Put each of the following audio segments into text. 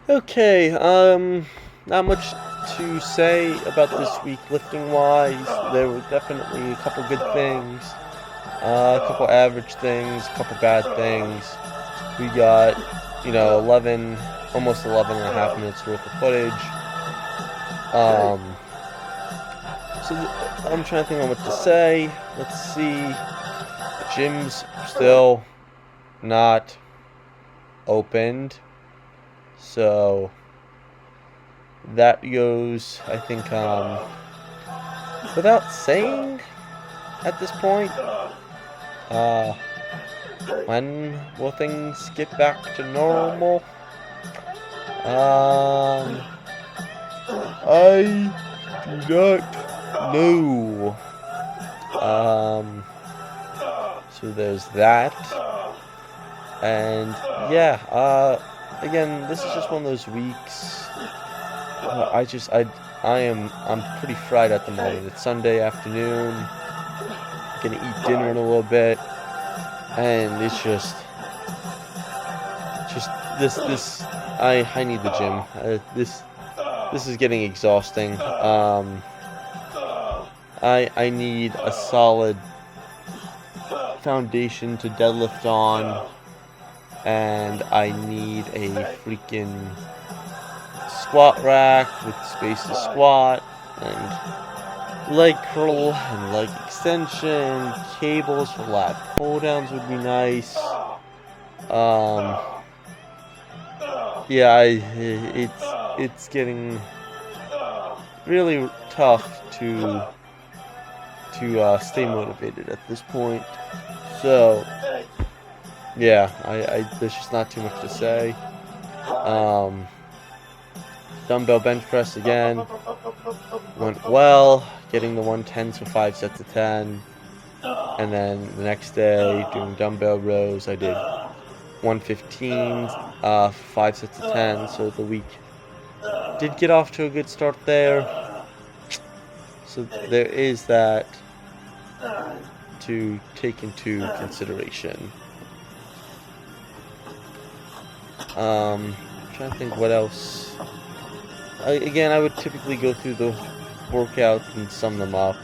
Okay, not much to say about this week lifting wise. There were definitely a couple good things, a couple average things, a couple bad things. We got, 11, almost 11 and a half minutes worth of footage. Um, I'm trying to think of what to say. Let's see. The gym's still not opened, so that goes, I think, without saying at this point. Uh, when will things get back to normal? I do not know. So there's that. And yeah, again, this is just one of those weeks. I'm pretty fried at the moment. It's Sunday afternoon. Gonna eat dinner in a little bit, and it's just this. I need the gym. This is getting exhausting. I need a solid foundation to deadlift on, and I need a freaking squat rack with space to squat, and leg curl and leg extension, cables for lat pull downs would be nice. Yeah, it's getting really tough to stay motivated at this point. So yeah, there's just not too much to say. Dumbbell bench press again went well, getting the 110, so 5 sets of 10. And then the next day, doing dumbbell rows, I did 115, 5 sets of 10. So the week did get off to a good start there. So there is that to take into consideration. Trying to think what else. I would typically go through the workouts and sum them up.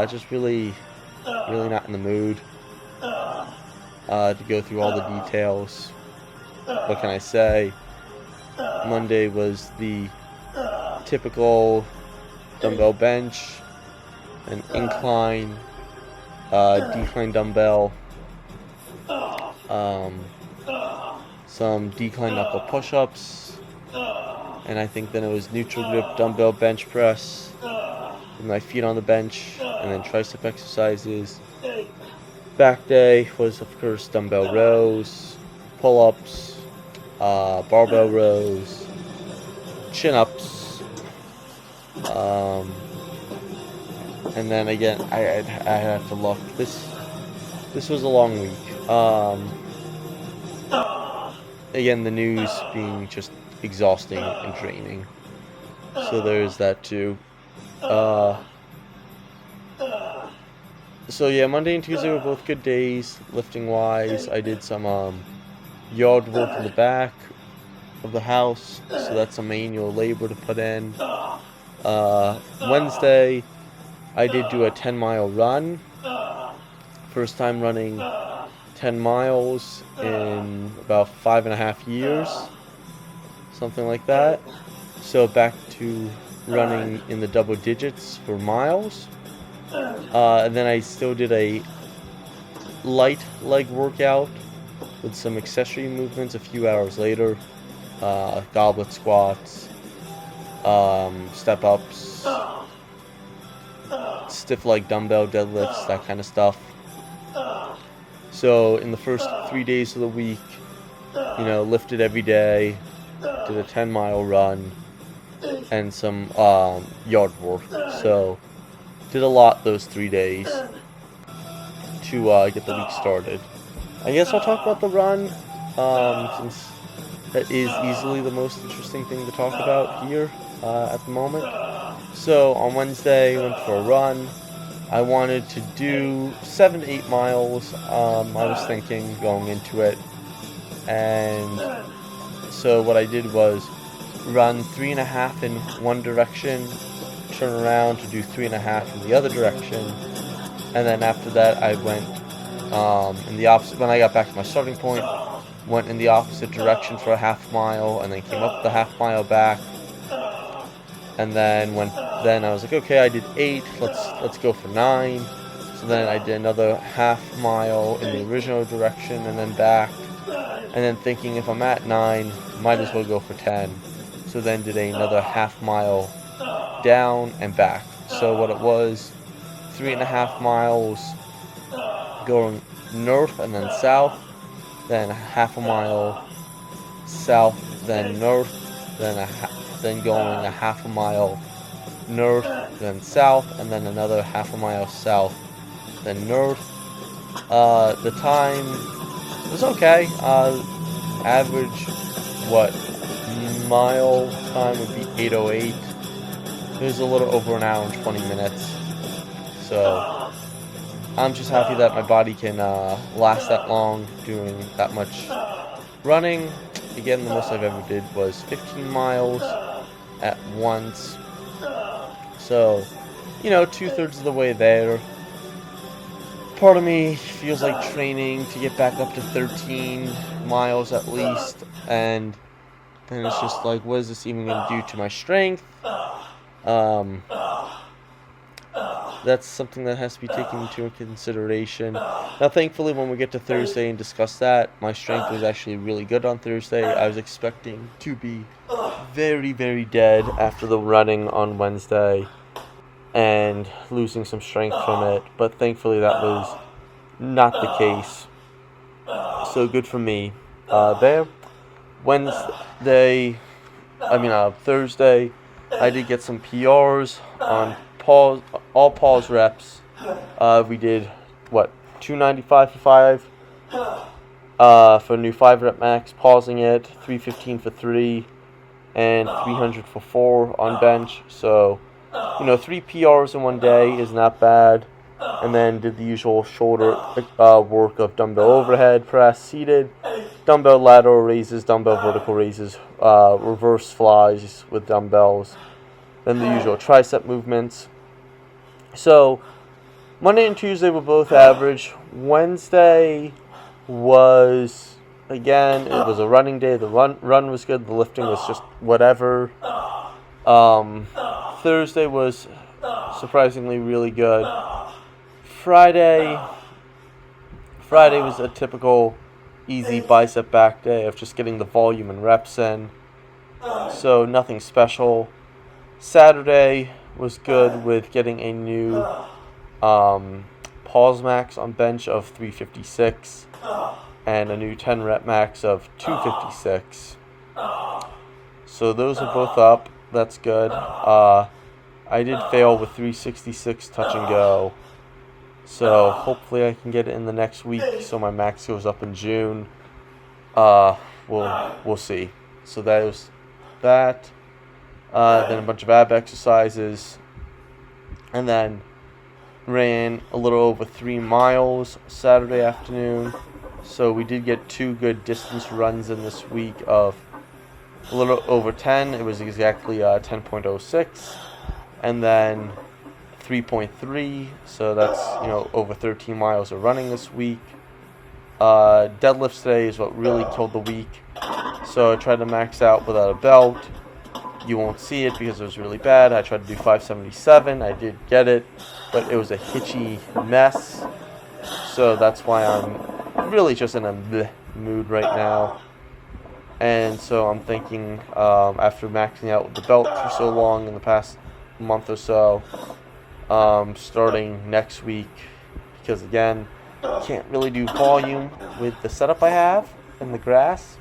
Just really not in the mood to go through all the details. What can I say? Monday was the typical dumbbell bench, an incline, decline dumbbell, some decline knuckle push-ups, and I think then it was neutral grip dumbbell bench press with my feet on the bench, and then tricep exercises. Back day was, of course, dumbbell rows, pull-ups, barbell rows, chin-ups, and then again, I have to look. This was a long week. Again, the news being just exhausting and draining. So there's that too. So yeah, Monday and Tuesday were both good days, lifting wise. I did some yard work in the back of the house, so that's some manual labor to put in. Wednesday, I did do a 10-mile run. First time running 10 miles in about 5.5 years, something like that. So back to running in the double digits for miles. And then I still did a light leg workout with some accessory movements a few hours later. Goblet squats, step ups, stiff leg dumbbell deadlifts, that kind of stuff. So in the first 3 days of the week, lifted every day, did a 10-mile run, and some yard work. So did a lot those 3 days to get the week started. I guess I'll talk about the run, since that is easily the most interesting thing to talk about here at the moment. So on Wednesday, I went for a run. I wanted to do 7 to 8 miles. I was thinking going into it, and So what I did was run 3.5 in one direction, turn around to do 3.5 in the other direction, and then after that I went in the opposite. When I got back to my starting point, went in the opposite direction for a half mile, and then came up the half mile back, and then then I was like, okay, I did 8. Let's go for 9. So then I did another half mile in the original direction and then back, and then thinking if I'm at 9, might as well go for 10. So then did another half mile down and back. So what it was, 3.5 miles going north and then south, then half a mile south, then north, then going a half a mile north, then south, and then another half a mile south, then north. The time was okay. Average mile time would be 8:08. It was a little over an hour and 20 minutes. So I'm just happy that my body can last that long doing that much running. Again, the most I've ever did was 15 miles at once. So, 2/3 of the way there. Part of me feels like training to get back up to 13 miles at least, and then it's just like, what is this even going to do to my strength? That's something that has to be taken into consideration. Now, thankfully, when we get to Thursday and discuss that, my strength was actually really good on Thursday. I was expecting to be very, very dead after the running on Wednesday and losing some strength from it, but thankfully that was not the case. So good for me there. Thursday, I did get some PRs on all pause reps. We did 295 for 5 for a new 5 rep max, pausing it, 315 for 3, and 300 for 4 on bench. So 3 PRs in one day is not bad. And then did the usual shoulder work of dumbbell overhead press, seated, dumbbell lateral raises, dumbbell vertical raises, reverse flies with dumbbells, then the usual tricep movements. So Monday and Tuesday were both average. Wednesday was, again, it was a running day. The run was good. The lifting was just whatever. Thursday was surprisingly really good. Friday was a typical easy bicep back day of just getting the volume and reps in. So nothing special. Saturday was good with getting a new pause max on bench of 356 and a new 10 rep max of 256. So those are both up. That's good. I did fail with 366 touch and go. So hopefully I can get it in the next week so my max goes up in June. We'll see. So that was that. Then a bunch of ab exercises. And then ran a little over 3 miles Saturday afternoon. So we did get 2 good distance runs in this week of a little over 10. It was exactly 10.06. And then 3.3, so that's over 13 miles of running this week. Deadlifts today is what really killed the week, so I tried to max out without a belt. You won't see it because it was really bad. I tried to do 577. I did get it, but it was a hitchy mess, so that's why I'm really just in a bleh mood right now. And so I'm thinking, after maxing out with the belt for so long in the past month or so, starting next week, because again, can't really do volume with the setup I have in the grass,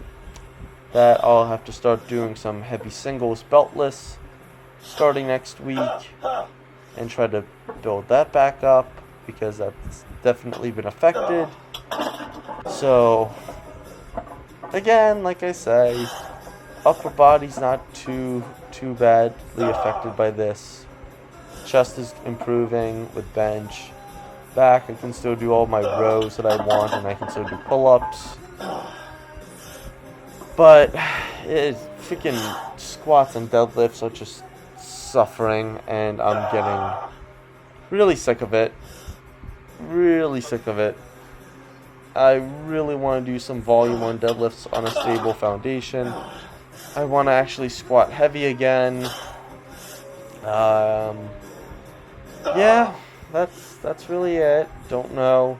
that I'll have to start doing some heavy singles beltless starting next week and try to build that back up because that's definitely been affected. So again, like I say, upper body's not too badly affected by this. Chest is improving with bench. Back, I can still do all my rows that I want, and I can still do pull-ups. But freaking squats and deadlifts are just suffering, and I'm getting really sick of it. Really sick of it. I really want to do some volume on deadlifts on a stable foundation. I want to actually squat heavy again. Yeah, that's really it. Don't know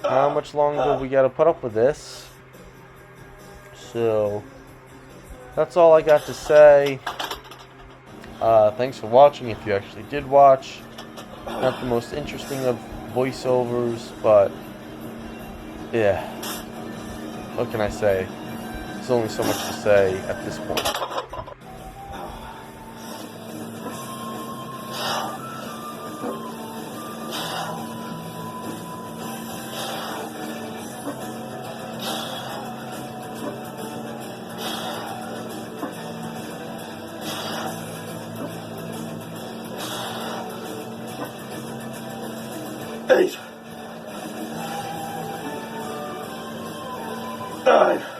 how much longer we gotta put up with this. So that's all I got to say. Thanks for watching if you actually did watch. Not the most interesting of voiceovers, but yeah, what can I say? There's only so much to say at this point. Eight. 9.